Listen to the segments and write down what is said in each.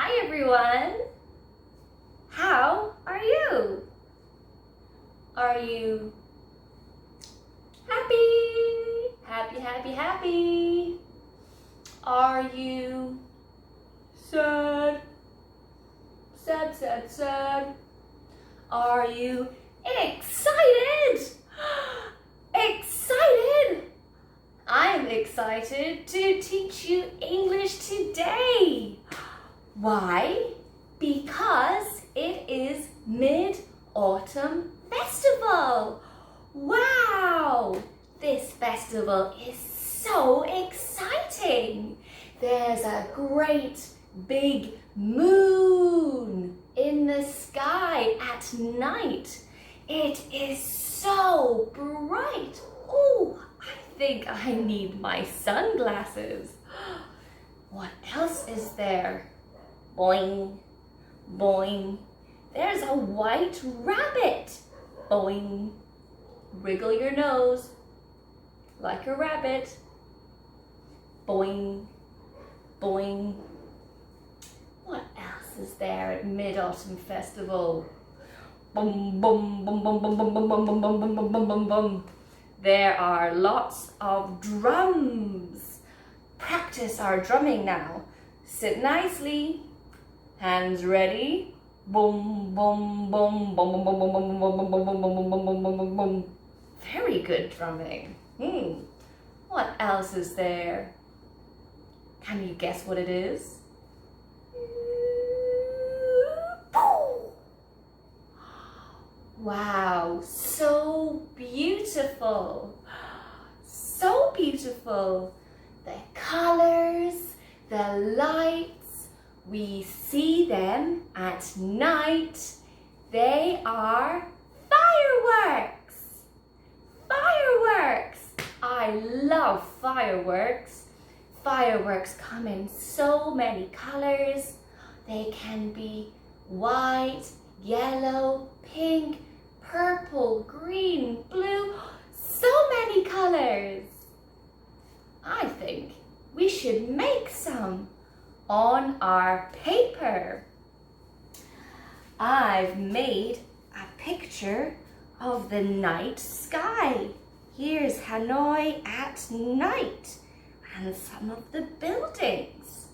Hi everyone! How are you? Are you happy? Happy, happy, happy? Are you sad? Sad, sad, sad? Are you excited? Excited! I'm excited to teach you English today. Why? Because it is Mid-Autumn Festival. Wow! This festival is so exciting. There's a great big moon in the sky at night. It is so bright. Oh, I think I need my sunglasses. What else is there? Boing, boing. There's a white rabbit. Boing. Wriggle your nose like a rabbit. Boing, boing. What else is there at Mid-Autumn Festival? Bum, bum, bum, bum, bum, bum, bum, bum, bum, bum, bum, bum, bum, bum. There are lots of drums. Practice our drumming now. Sit nicely. Hands ready. Boom, boom, boom, boom, boom, boom, boom, boom, boom, boom, boom, boom, boom, boom, boom, boom, boom. Very good drumming. What else is there? Can you guess what it is? Wow, so beautiful. So beautiful. The colors, the lights, we see them at night. They are fireworks. Fireworks. I love fireworks. Fireworks come in so many colors. They can be white, yellow, pink, purple, green, blue, so many colors. I think we should make some on our paper. I've made a picture of the night sky. Here's Hanoi at night and some of the buildings.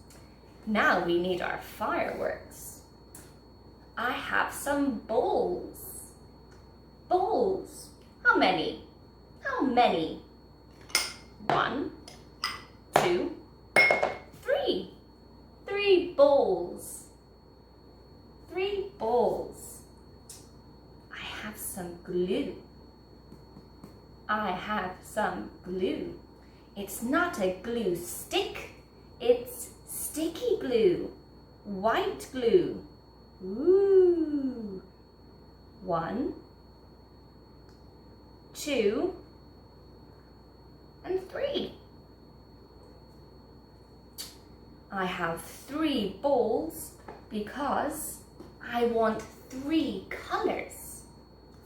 Now we need our fireworks. I have some bowls. Bowls. How many? How many? 1, 2, 3. 3 bowls. 3 bowls. I have some glue. I have some glue. It's not a glue stick. It's sticky glue. White glue. Ooh. 1, 2, and 3. I have 3 bowls because I want 3 colors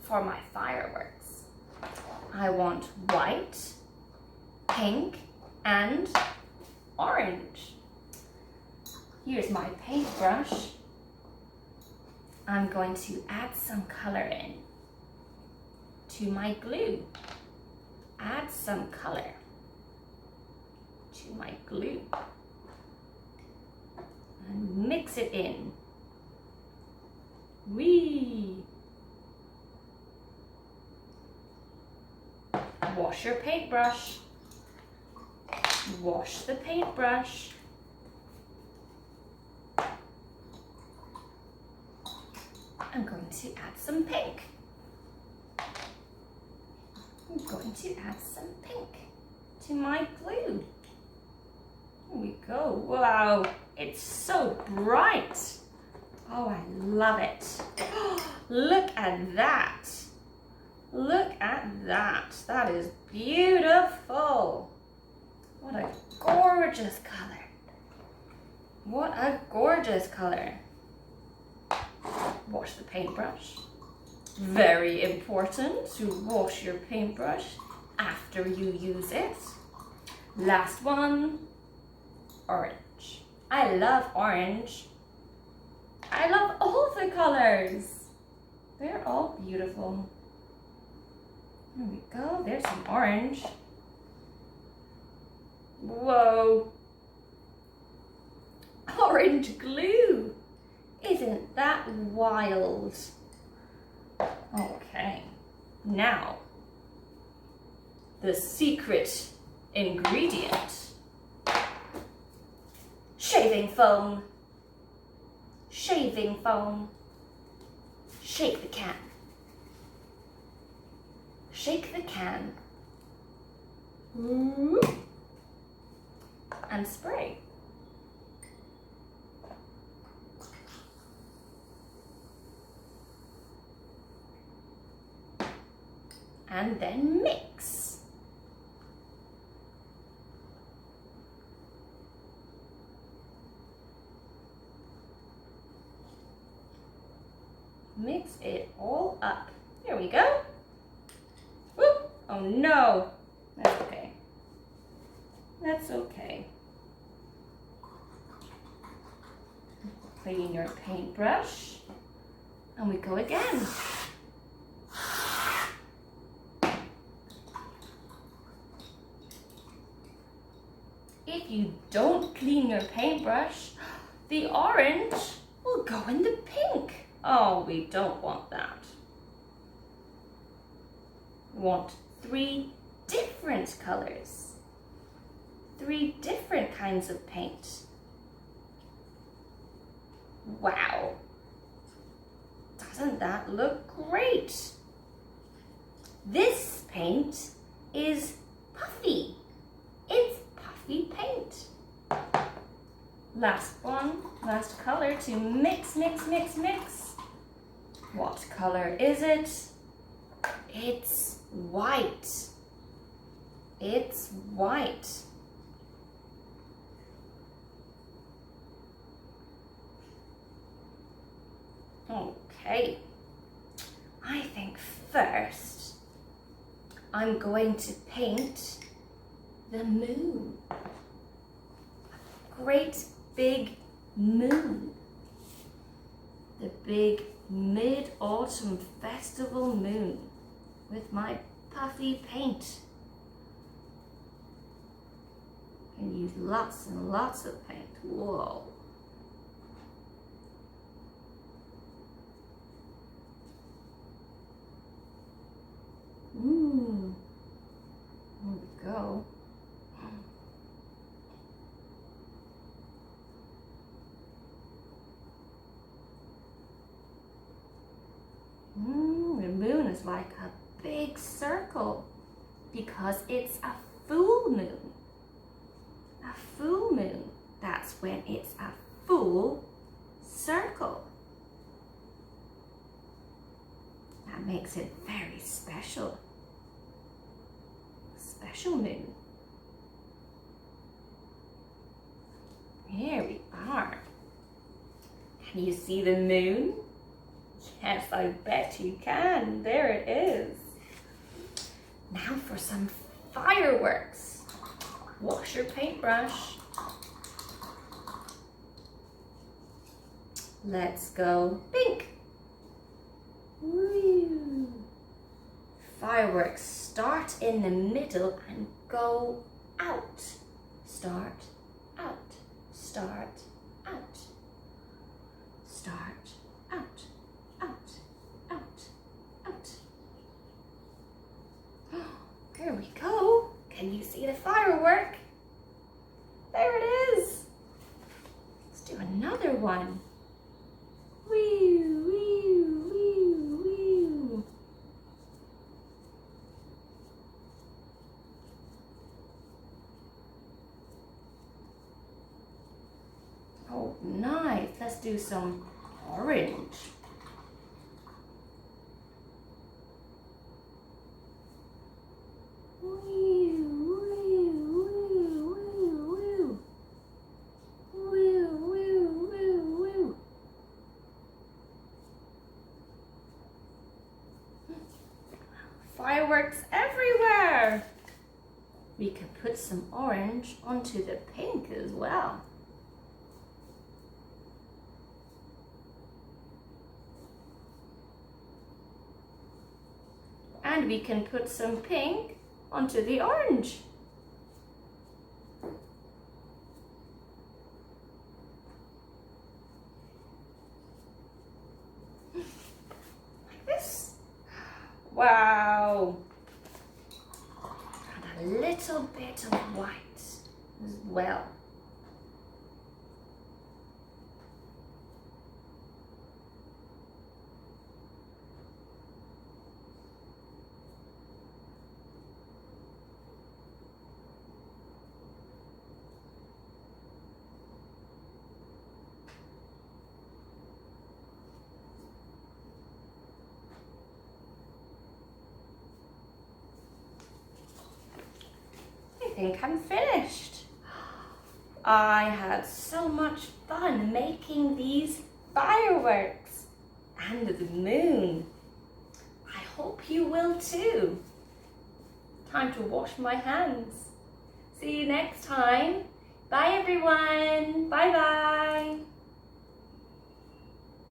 for my fireworks. I want white, pink, and orange. Here's my paintbrush. I'm going to add some color in to my glue. Add some color to my glue and mix it in. Whee! Wash your paintbrush. Wash the paintbrush. I'm going to add some pink. I'm going to add some pink to my glue. Here we go. Wow, it's so bright. Oh, I love it. Look at that. Look at that. That is beautiful. What a gorgeous color. What a gorgeous color. Wash the paintbrush. Very important to wash your paintbrush after you use it. Last one, orange. I love orange. I love all the colors. They're all beautiful. There we go. There's some orange. Whoa. Orange glue. Isn't that wild? Okay. Now, the secret ingredient. Shaving foam. Shaving foam. Shake the can. Shake the can. And spray. And then mix. Mix it all up. There we go. Whoop. Oh no. That's okay. That's okay. Clean your paintbrush. And we go again. If you don't clean your paintbrush, the orange will go in the pink. Oh, we don't want that. We want 3 different colors. 3 different kinds of paint. Wow. Doesn't that look great? This paint is puffy. It's puffy paint. Last one, last color to mix, mix, mix, mix. What color is it? It's white. It's white. Okay. I think first I'm going to paint the moon. Great big moon. The big Mid-Autumn Festival moon with my puffy paint. Can use lots and lots of paint. Whoa. There we go. The moon is like a big circle because it's a full moon. A full moon, that's when it's a full circle. That makes it very special. Special moon. Here we are. Can you see the moon? Yes, I bet you can. There it is. Now for some fireworks. Wash your paintbrush. Let's go pink. Woo. Fireworks start in the middle and go out. Start, out, start, out. Start, out, out, out, out. There we go. Can you see the firework? There it is. Let's do another one. Wee, wee, wee, wee. Oh, nice. Let's do some orange. Fireworks everywhere. We could put some orange onto the pink as well. we can put some pink onto the orange. Like this. Wow. And a little bit of white as well. I think I'm finished. I had so much fun making these fireworks and the moon. I hope you will too. Time to wash my hands. See you next time. Bye everyone. Bye bye.